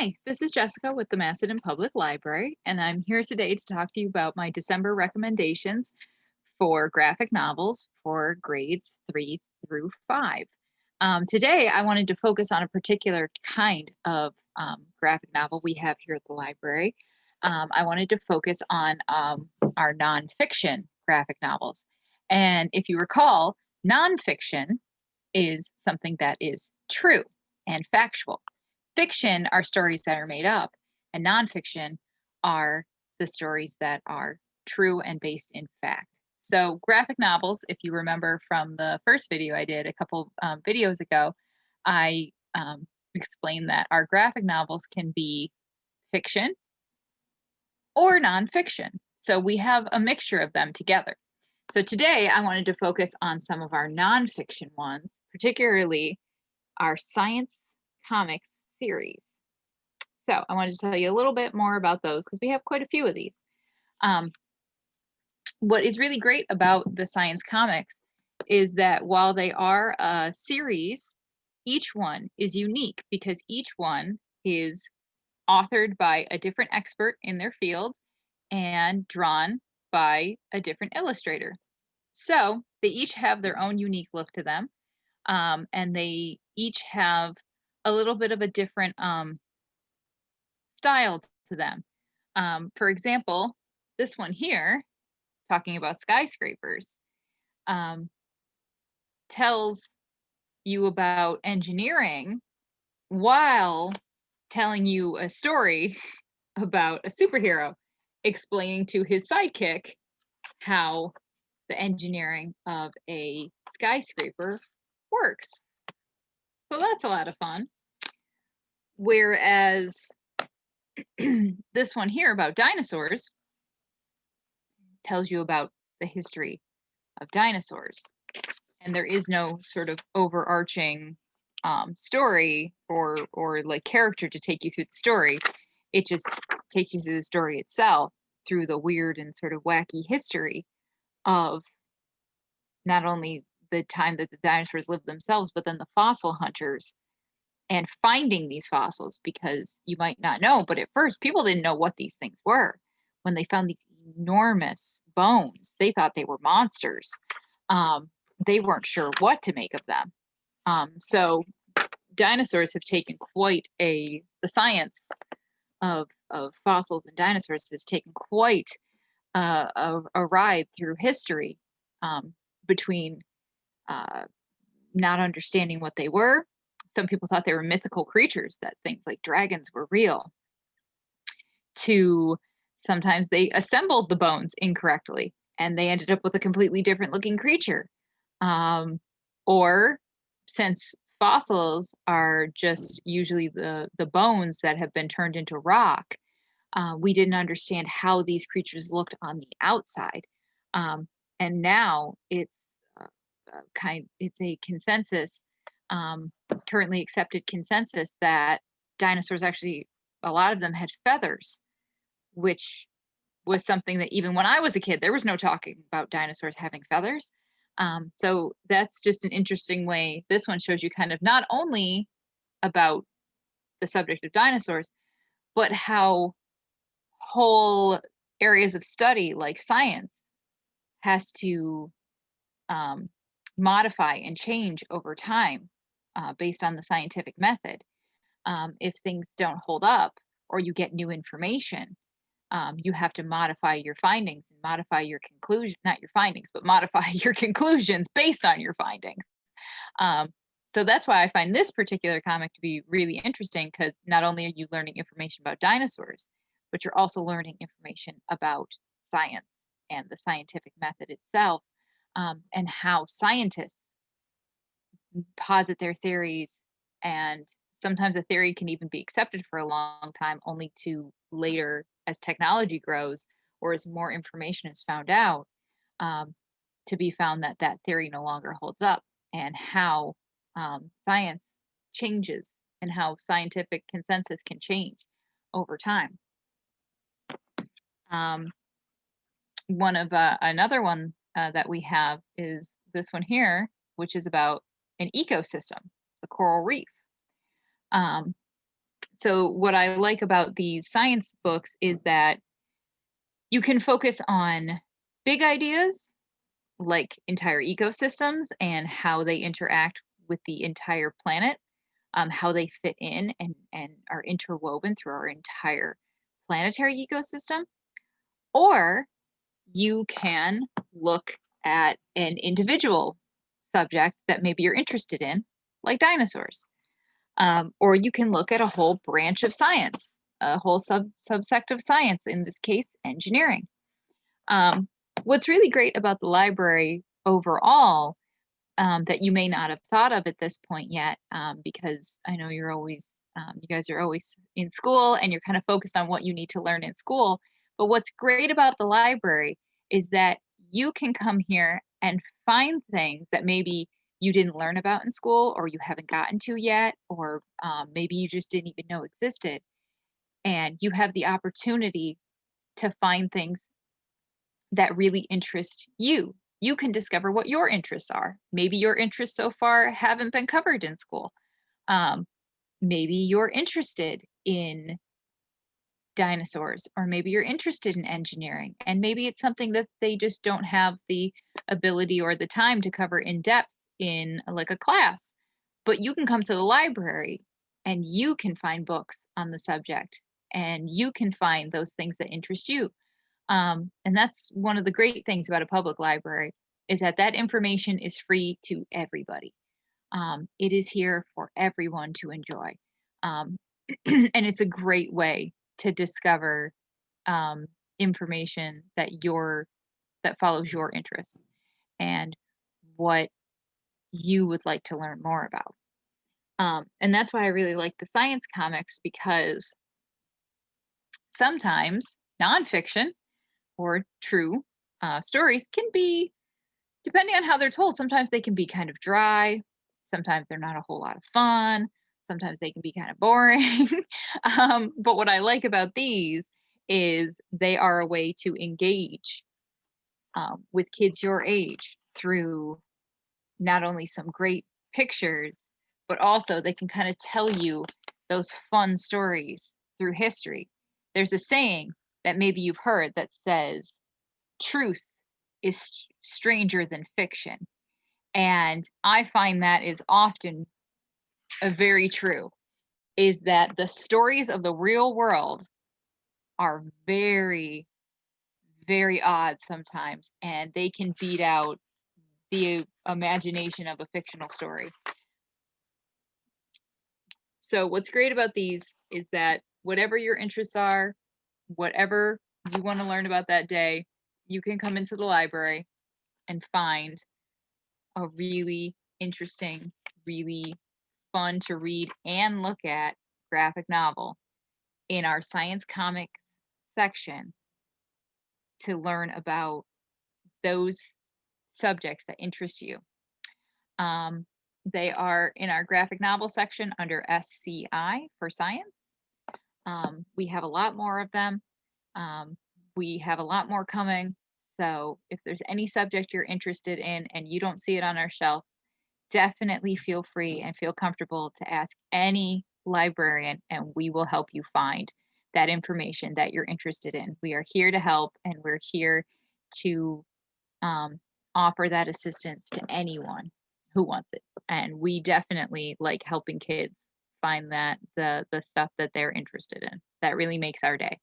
Hi, this is Jessica with the Macedon Public Library, and I'm here today to talk to you about my December recommendations for graphic novels for grades 3 through 5. Today, I wanted to focus on a particular kind of graphic novel we have here at the library. I wanted to focus on our nonfiction graphic novels. And if you recall, nonfiction is something that is true and factual. Fiction are stories that are made up, and nonfiction are the stories that are true and based in fact. So, graphic novels, if you remember from the first video I did a couple videos ago, I explained that our graphic novels can be fiction or nonfiction. So, we have a mixture of them together. So, today I wanted to focus on some of our nonfiction ones, particularly our science comics series. So I wanted to tell you a little bit more about those because we have quite a few of these. Um, what is really great about the science comics is that while they are a series, each one is unique because each one is authored by a different expert in their field and drawn by a different illustrator. So they each have their own unique look to them, and they each have a little bit of a different style to them. For example, this one here, talking about skyscrapers, um, tells you about engineering while telling you a story about a superhero, explaining to his sidekick how the engineering of a skyscraper works. So that's a lot of fun. Whereas this one here about dinosaurs tells you about the history of dinosaurs. And there is no sort of overarching story or like character to take you through the story. It just takes you through the story itself through the weird and sort of wacky history of not only the time that the dinosaurs lived themselves, but then the fossil hunters and finding these fossils, because you might not know, but at first people didn't know what these things were. When they found these enormous bones, they thought they were monsters. Um, they weren't sure what to make of them. So dinosaurs have taken quite the science of fossils and dinosaurs has taken quite a ride through history, between uh, not understanding what they were. Some people thought they were mythical creatures, that things like dragons were real, to sometimes they assembled the bones incorrectly and they ended up with a completely different looking creature. Um, or since fossils are just usually the bones that have been turned into rock, we didn't understand how these creatures looked on the outside. And now it's a consensus, currently accepted consensus, that dinosaurs actually, a lot of them had feathers, which was something that even when I was a kid, there was no talking about dinosaurs having feathers. So that's just an interesting way. This one shows you kind of not only about the subject of dinosaurs, but how whole areas of study like science has to um, modify and change over time, based on the scientific method. If things don't hold up or you get new information, you have to modify your findings and modify your conclusion, not your findings, but modify your conclusions based on your findings. Um, so that's why I find this particular comic to be really interesting, because not only are you learning information about dinosaurs, but you're also learning information about science and the scientific method itself, and how scientists posit their theories. And sometimes a theory can even be accepted for a long time, only to later, as technology grows or as more information is found out, um, to be found that that theory no longer holds up, and how science changes and how scientific consensus can change over time. Um, another one that we have is this one here, which is about an ecosystem, the coral reef. Um, So what I like about these science books is that you can focus on big ideas like entire ecosystems and how they interact with the entire planet, how they fit in and are interwoven through our entire planetary ecosystem. Or you can look at an individual subject that maybe you're interested in, like dinosaurs. Or you can look at a whole branch of science, a whole subsect of science, in this case, engineering. Um, what's really great about the library overall, that you may not have thought of at this point yet, because I know you guys are always in school and you're kind of focused on what you need to learn in school. But what's great about the library is that you can come here and find things that maybe you didn't learn about in school or you haven't gotten to yet, or maybe you just didn't even know existed. And you have the opportunity to find things that really interest you. You can discover what your interests are. Maybe your interests so far haven't been covered in school. Um, maybe you're interested in dinosaurs, or maybe you're interested in engineering, and maybe it's something that they just don't have the ability or the time to cover in depth in like a class. But you can come to the library and you can find books on the subject, and you can find those things that interest you. And that's one of the great things about a public library, is that that information is free to everybody. It is here for everyone to enjoy. Um, and it's a great way to discover um, information that follows your interests and what you would like to learn more about. And that's why I really like the science comics, because sometimes nonfiction or true stories can be, depending on how they're told, sometimes they can be kind of dry. Sometimes they're not a whole lot of fun. Sometimes they can be kind of boring. But what I like about these is they are a way to engage with kids your age through not only some great pictures, but also they can kind of tell you those fun stories through history. There's a saying that maybe you've heard that says, truth is stranger than fiction. And I find that is often a very true, is that the stories of the real world are very, very odd sometimes, and they can beat out the imagination of a fictional story. So what's great about these is that whatever your interests are, whatever you want to learn about that day, you can come into the library and find a really interesting, really fun to read and look at graphic novel in our science comics section to learn about those subjects that interest you. Um, they are in our graphic novel section under SCI for science. We have a lot more of them. Um, we have a lot more coming. So if there's any subject you're interested in and you don't see it on our shelf, definitely feel free and feel comfortable to ask any librarian, and we will help you find that information that you're interested in. We are here to help, and we're here to um, offer that assistance to anyone who wants it. And we definitely like helping kids find that the stuff that they're interested in. That really makes our day.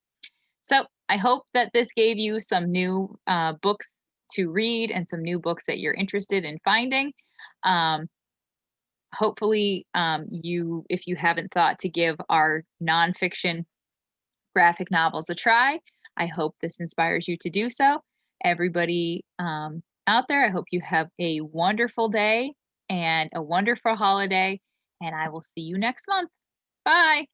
So I hope that this gave you some new books to read and some new books that you're interested in finding. Um, Hopefully, if you haven't thought to give our nonfiction graphic novels a try, I hope this inspires you to do so. Everybody out there, I hope you have a wonderful day and a wonderful holiday, and I will see you next month. Bye.